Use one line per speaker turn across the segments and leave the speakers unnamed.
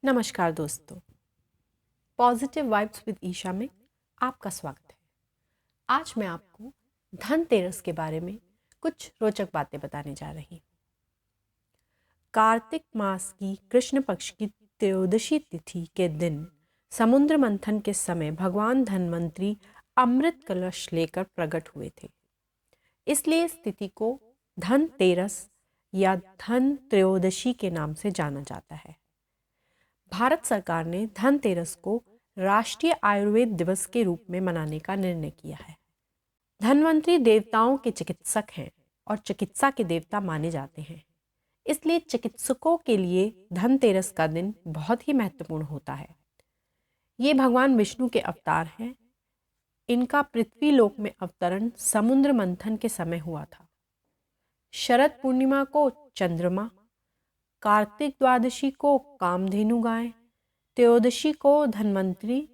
नमस्कार दोस्तों, positive vibes with Isha में आपका स्वागत है। आज मैं आपको धनतेरस के बारे में कुछ रोचक बातें बताने जा रही हूँ। कार्तिक मास की कृष्ण पक्ष की त्रयोदशी तिथि के दिन समुद्र मंथन के समय भगवान धन्वंतरी अमृत कलश लेकर प्रकट हुए थे। इसलिए इस तिथि को धनतेरस या धन त्रयोदशी के नाम से जाना जाता है। भारत सरकार ने धनतेरस को राष्ट्रीय आयुर्वेद दिवस के रूप में मनाने का निर्णय किया है। धन्वंतरी देवताओं के चिकित्सक हैं और चिकित्सा के देवता माने जाते हैं। इसलिए चिकित्सकों के लिए धनतेरस का दिन बहुत ही महत्वपूर्ण होता है। ये भगवान विष्णु के अवतार हैं। इनका पृथ्वी लोक में अवतरण समुद्र मंथन के समय हुआ था। शरद पूर्णिमा को चंद्रमा, कार्तिक द्वादशी को कामधेनु गाय, त्रयोदशी को धन्वंतरी,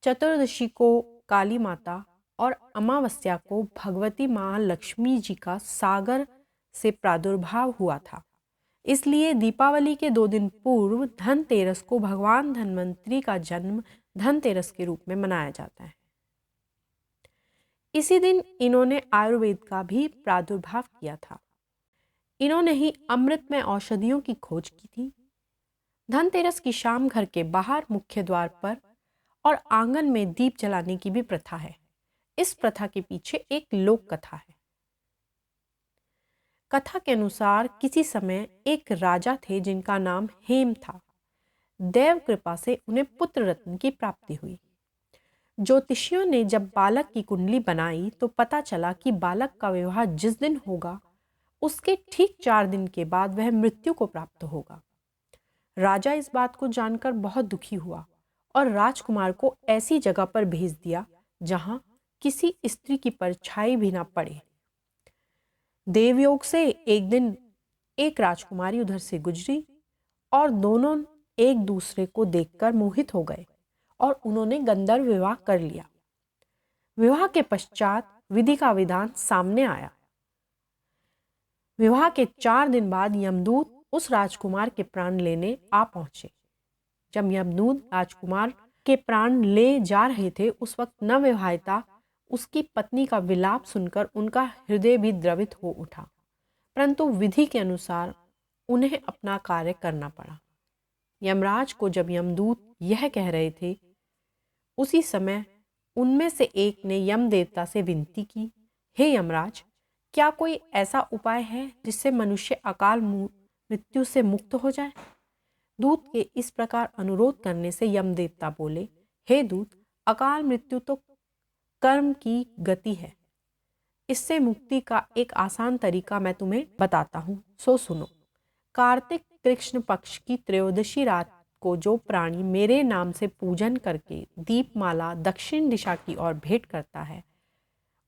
चतुर्दशी को काली माता और अमावस्या को भगवती माँ लक्ष्मी जी का सागर से प्रादुर्भाव हुआ था। इसलिए दीपावली के 2 दिन पूर्व धनतेरस को भगवान धन्वंतरी का जन्म धनतेरस के रूप में मनाया जाता है। इसी दिन इन्होंने आयुर्वेद का भी प्रादुर्भाव किया था। इन्होंने ही अमृतमय औषधियों की खोज की थी। धनतेरस की शाम घर के बाहर मुख्य द्वार पर और आंगन में दीप जलाने की भी प्रथा है। इस प्रथा के पीछे एक लोक कथा है। कथा के अनुसार किसी समय एक राजा थे जिनका नाम हेम था। देव कृपा से उन्हें पुत्र रत्न की प्राप्ति हुई। ज्योतिषियों ने जब बालक की कुंडली बनाई तो पता चला कि बालक का विवाह जिस दिन होगा उसके ठीक 4 दिन के बाद वह मृत्यु को प्राप्त होगा। राजा इस बात को जानकर बहुत दुखी हुआ और राजकुमार को ऐसी जगह पर भेज दिया जहां किसी स्त्री की परछाई भी ना पड़े। देवयोग से एक दिन एक राजकुमारी उधर से गुजरी और दोनों एक दूसरे को देखकर मोहित हो गए और उन्होंने गंधर्व विवाह कर लिया। विवाह के पश्चात विधि का विधान सामने आया। विवाह के 4 दिन बाद यमदूत उस राजकुमार के प्राण लेने आ पहुंचे। जब यमदूत राजकुमार के प्राण ले जा रहे थे उस वक्त नवविवाहिता उसकी पत्नी का विलाप सुनकर उनका हृदय भी द्रवित हो उठा, परंतु विधि के अनुसार उन्हें अपना कार्य करना पड़ा। यमराज को जब यमदूत यह कह रहे थे उसी समय उनमें से एक ने यम देवता से विनती की, हे यमराज, क्या कोई ऐसा उपाय है जिससे मनुष्य अकाल मृत्यु से मुक्त हो जाए? दूत के इस प्रकार अनुरोध करने से यम देवता बोले, हे दूत, अकाल मृत्यु तो कर्म की गति है। इससे मुक्ति का एक आसान तरीका मैं तुम्हें बताता हूँ, सो सुनो। कार्तिक कृष्ण पक्ष की त्रयोदशी रात को जो प्राणी मेरे नाम से पूजन करके दीपमाला दक्षिण दिशा की ओर भेंट करता है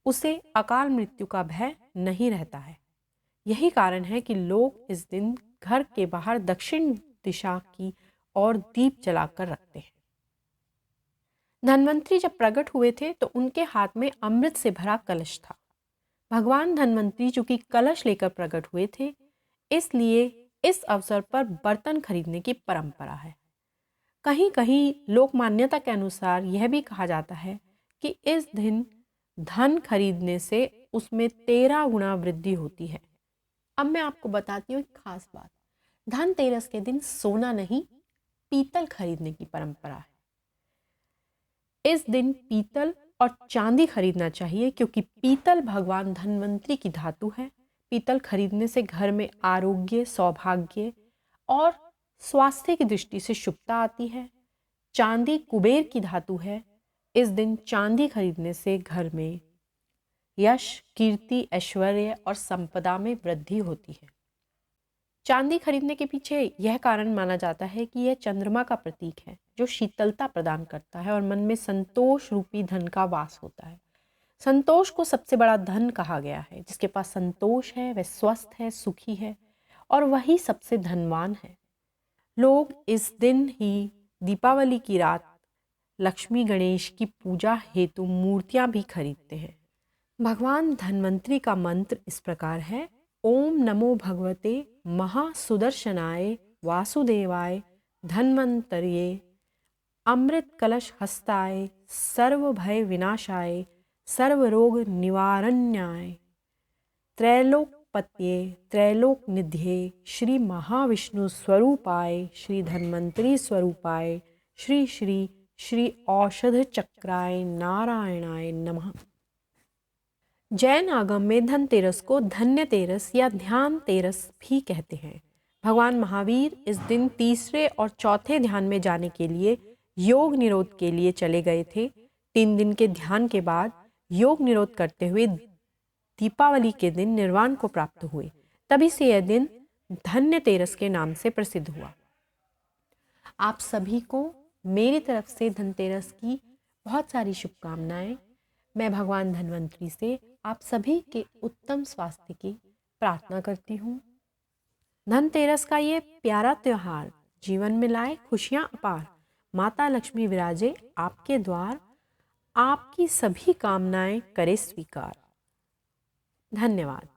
उसे अकाल मृत्यु का भय नहीं रहता है। यही कारण है कि लोग इस दिन घर के बाहर दक्षिण दिशा की ओर दीप जलाकर रखते हैं। धन्वंतरी जब प्रकट हुए थे तो उनके हाथ में अमृत से भरा कलश था। भगवान धन्वंतरी चूंकि कलश लेकर प्रकट हुए थे, इसलिए इस अवसर पर बर्तन खरीदने की परंपरा है। कहीं कहीं लोक मान्यता के अनुसार यह भी कहा जाता है कि इस दिन धन खरीदने से उसमें 13 गुना वृद्धि होती है। अब मैं आपको बताती हूँ एक खास बात। धनतेरस के दिन सोना नहीं, पीतल खरीदने की परंपरा है। इस दिन पीतल और चांदी खरीदना चाहिए क्योंकि पीतल भगवान धन्वंतरी की धातु है। पीतल खरीदने से घर में आरोग्य, सौभाग्य और स्वास्थ्य की दृष्टि से शुभता आती है। चांदी कुबेर की धातु है। इस दिन चांदी खरीदने से घर में यश, कीर्ति, ऐश्वर्य और संपदा में वृद्धि होती है। चांदी खरीदने के पीछे यह कारण माना जाता है कि यह चंद्रमा का प्रतीक है जो शीतलता प्रदान करता है और मन में संतोष रूपी धन का वास होता है। संतोष को सबसे बड़ा धन कहा गया है। जिसके पास संतोष है वह स्वस्थ है, सुखी है और वही सबसे धनवान है। लोग इस दिन ही दीपावली की रात लक्ष्मी गणेश की पूजा हेतु मूर्तियां भी खरीदते हैं। भगवान धन्वंतरी का मंत्र इस प्रकार है, ओम नमो भगवते महासुदर्शनाय वासुदेवाय धन्वंतर्ये अमृत कलश हस्ताय सर्व भय विनाशाय सर्व रोग निवारण्याय त्रैलोकपत्ये त्रैलोक निध्ये श्री महाविष्णु स्वरूपाय श्री धन्वंतरी स्वरूपाय श्री श्री श्री औषध चक्राय नारायणाय नमः। जैन आगम में धनतेरस को धन्यतेरस या ध्यान तेरस भी कहते हैं। भगवान महावीर इस दिन तीसरे और चौथे ध्यान में जाने के लिए योग निरोध के लिए चले गए थे। 3 दिन के ध्यान के बाद योग निरोध करते हुए दीपावली के दिन निर्वाण को प्राप्त हुए। तभी से यह दिन धन्यतेरस के नाम से प्रसिद्ध हुआ। आप सभी को मेरी तरफ से धनतेरस की बहुत सारी शुभकामनाएं। मैं भगवान धन्वंतरी से आप सभी के उत्तम स्वास्थ्य की प्रार्थना करती हूँ। धनतेरस का ये प्यारा त्योहार जीवन में लाए खुशियाँ अपार। माता लक्ष्मी विराजे आपके द्वार, आपकी सभी कामनाएं करे स्वीकार। धन्यवाद।